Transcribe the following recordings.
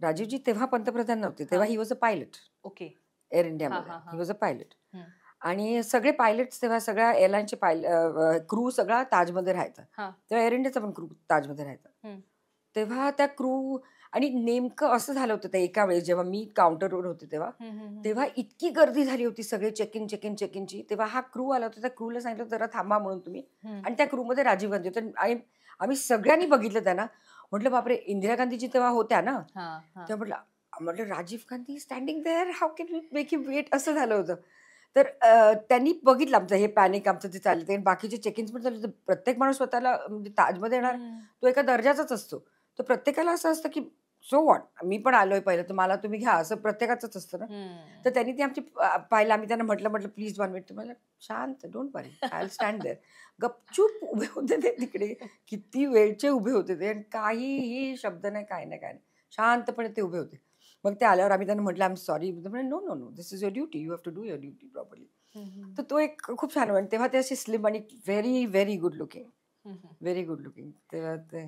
राजीवजी तेव्हा पंतप्रधान नव्हते, तेव्हा he was a pilot. Okay. Air इंडियामध्ये ही वॉज अ पायलट. आणि सगळे पायलट्स तेव्हा सगळ्या एअरलाईनचे क्रू सगळा ताजमध्ये राहायचा. तेव्हा एअर इंडियाचा पण क्रू ताजमध्ये राहायचा. तेव्हा त्या क्रू आणि नेमकं असं झालं होतं त्या एका वेळेस जेव्हा मी काउंटरवर होते तेव्हा इतकी गर्दी झाली होती सगळे चेक-इनची. तेव्हा हा क्रू आला होता. त्या क्रूला सांगितलं जरा थांबा म्हणून तुम्ही. आणि त्या क्रूमध्ये राजीव गांधी होते. आणि आम्ही सगळ्यांनी बघितलं त्यांना. म्हटलं बापरे, इंदिरा गांधीजी तेव्हा होत्या ना. तेव्हा म्हटलं Rajiv Gandhi standing there, how can we make him wait, असं झालं होतं. तर त्यांनी बघितलं आमचं हे पॅनिक आमचं ते चाललं. आणि बाकीचे चेक-इन्स पण चालले. प्रत्येक माणूस स्वतःला म्हणजे ताजमध्ये येणार तो एका दर्जाचाच असतो. तर प्रत्येकाला असं असतं की सो व्हॉट, मी पण आलोय पहिलं तर मला तुम्ही घ्या, असं प्रत्येकाचंच असतं ना. तर त्यांनी ती आमची पाहिलं. आम्ही त्यांना म्हटलं प्लीज 1 मिनिट. तुम्हाला शांत, don't worry, I will stand there. गपचूप उभे होते ते तिकडे. किती वेळचे उभे होते ते. आणि काहीही शब्द नाही, काय नाही. शांतपणे ते उभे होते. मग ते आल्यावर आम्ही त्यांना म्हटलं I am sorry. No, this is your duty, you have to do your duty properly. तर तो एक खूप छान वाटतं. तेव्हा ते असे स्लिम आणि very very good looking. Very good looking. तेव्हा ते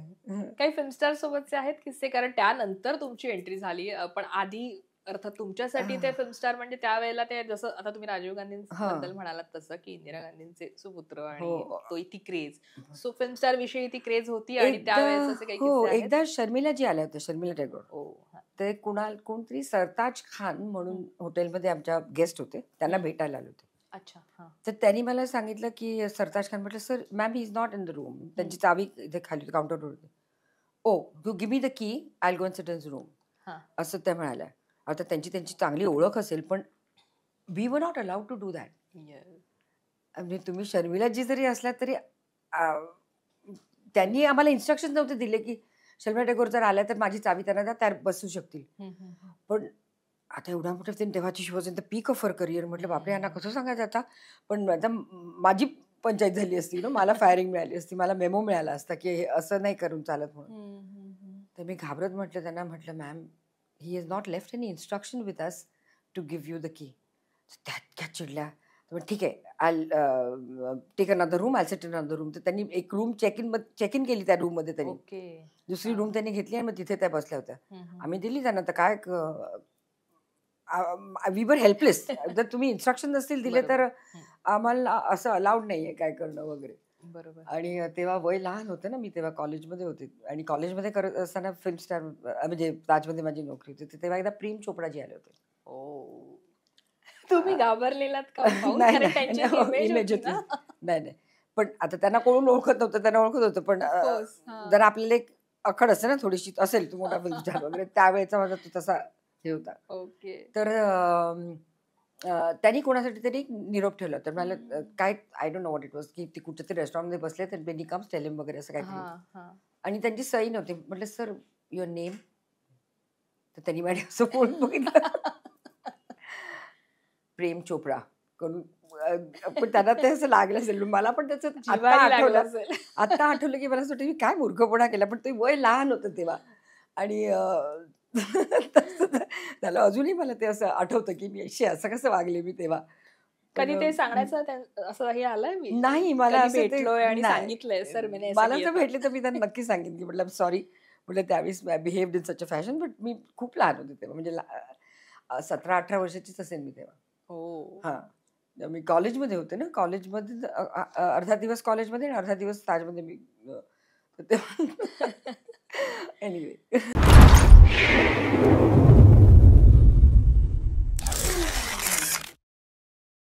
काही फिल्म स्टार सोबतचे आहेत किस्से? कारण त्यानंतर तुमची एंट्री झाली, पण आधी अर्थात तुमच्यासाठी ते फिल्म स्टार म्हणजे त्यावेळेला ते जसं आता तुम्ही राजीव गांधींबद्दल म्हणालात तसं की इंदिरा गांधींचे सुपुत्र आणि ती क्रेज. सो फिल्म स्टार विषयी ती क्रेज होती आणि त्यावेळेस असे काही किस्से आहेत? एकदा शर्मिलाजी आल्या होत्या, शर्मिला टॅगोर. ते कोणतरी सरताज खान म्हणून हॉटेलमध्ये आमच्या गेस्ट होते, त्यांना भेटायला आले होते. अच्छा. तर त्यांनी मला सांगितलं की सरताज खान, म्हटलं sir ma'am he is not in the room. त्यांची चावी इथे खाली काउंटरवर होती. Oh you give me the key, I will go and sit in room, असं त्या म्हणाल्या. आता त्यांची चांगली ओळख असेल, पण we were not allowed to do that. म्हणजे तुम्ही शर्मिलाजी जरी असल्या तरी त्यांनी आम्हाला इन्स्ट्रक्शन नव्हते दिले की शर्मिला टॅगोर जर आल्या तर माझी चावी त्यांना द्या, त्या बसू शकतील. पण आता एवढा मोठा तेव्हाची she was in the peak of her career. म्हटलं बापरे, यांना कसं सांगायचं आता. पण आता माझी पंचायत झाली असती ना, मला फायरिंग मिळाली असती, मला मेमो मिळाला असता की हे असं नाही करून चालत म्हणून. तर मी घाबरत म्हटलं त्यांना, म्हटलं ma'am he is not left any instruction with us to give you the key. त्या चिडल्या. ठीक आहे, I take another room, I sit in another room. तर त्यांनी एक रूम चेक इन केली त्या रूममध्ये. त्यांनी दुसरी रूम त्यांनी घेतली आणि मग तिथे त्या बसल्या होत्या. आम्ही दिली त्यांना. तर काय वी वर हेल्पलेस. जर तुम्ही इन्स्ट्रक्शन नसतील दिले तर आम्हाला असं अलाउड नाहीये काय करणं वगैरे. बरोबर. आणि तेव्हा वय लहान होतं ना, मी तेव्हा कॉलेजमध्ये होते. आणि कॉलेजमध्ये करत असताना फिल्म स्टार म्हणजे ताजमध्ये माझी नोकरी होती. तेव्हा एकदा प्रेम चोपडाजी आले होते. तुम्ही घाबरलेलात का? इमेज होती. नाही. पण आता त्यांना कोण ओळखत नव्हतं, त्यांना ओळखत होतं. पण जर आपल्याला एक अखड असते ना थोडीशी, असेल तू मोठा फिल्म स्टार वगैरे, त्यावेळेचा माझा तो तसा हे होता. तर त्यांनी कोणासाठी तरी निरोप ठेवला. तर मला काय I don't know what it was, की ती कुठेतरी रेस्टॉरंटमध्ये बसले तर बेनी कम्स टेल हिम वगैरे असं काहीतरी. आणि त्यांची सही नव्हती. म्हटलं सर युअर नेम. तर त्यांनी माझ्या असं बोलून बघितलं, प्रेम चोपडा करून. पण त्यांना ते असं लागलं असेल. मला पण त्याचं आता आठवलं की मला असं वाटतं मी काय मूर्खपणा केला. पण ते वय लहान होतं तेव्हा. आणि त्याला अजूनही मला ते असं आठवतं की मी असं कसं वागले मी तेव्हा. कधी ते सांगण्याचं असं हे आलंय? मी नाही, मला भेटलोय आणि सांगितलंय सर मला जर भेटले तर मी त्यांना नक्की सांगेन की म्हटलं सॉरी, म्हटलं त्यावेळेस behaved in such a fashion. But मी खूप लहान होते तेव्हा, म्हणजे 17-18 वर्षाचीच असेल मी तेव्हा. मी कॉलेजमध्ये होते ना. कॉलेजमध्ये अर्धा दिवस कॉलेजमध्ये आणि अर्धा दिवस ताजमध्ये मी. एनिवे.